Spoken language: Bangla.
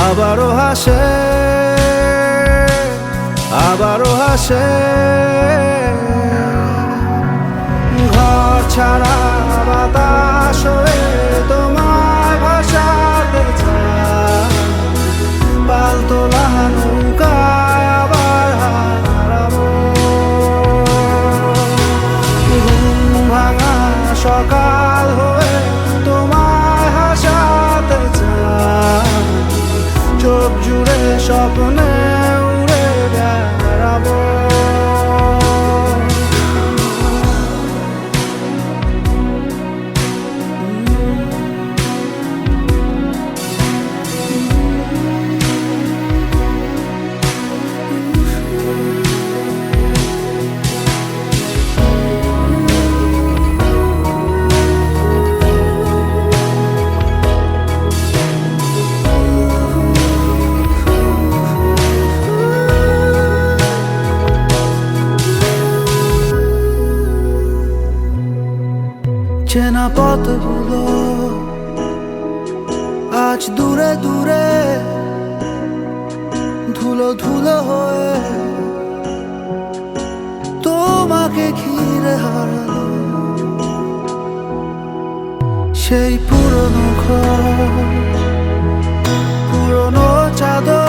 আবারও হাসে, আবারও হাসে। ঘর ছাড়া বাতাস হয়ে তোমায় ভাসাতে চাই, পালতোলা নৌকায় আবার হারাবো। ঘুম ভাঙা সকাল হয়ে তোমায় হাসাতে চাই, চোখ জুড়ে স্বপ্নে উড়ে বেড়াবো। চেনা পথগুলো আজ দূরে দূরে, ধুলো ধুলো হয়ে তোমাকে ঘিরে হারালো। সেই পুরনো ঘর, পুরনো চাদর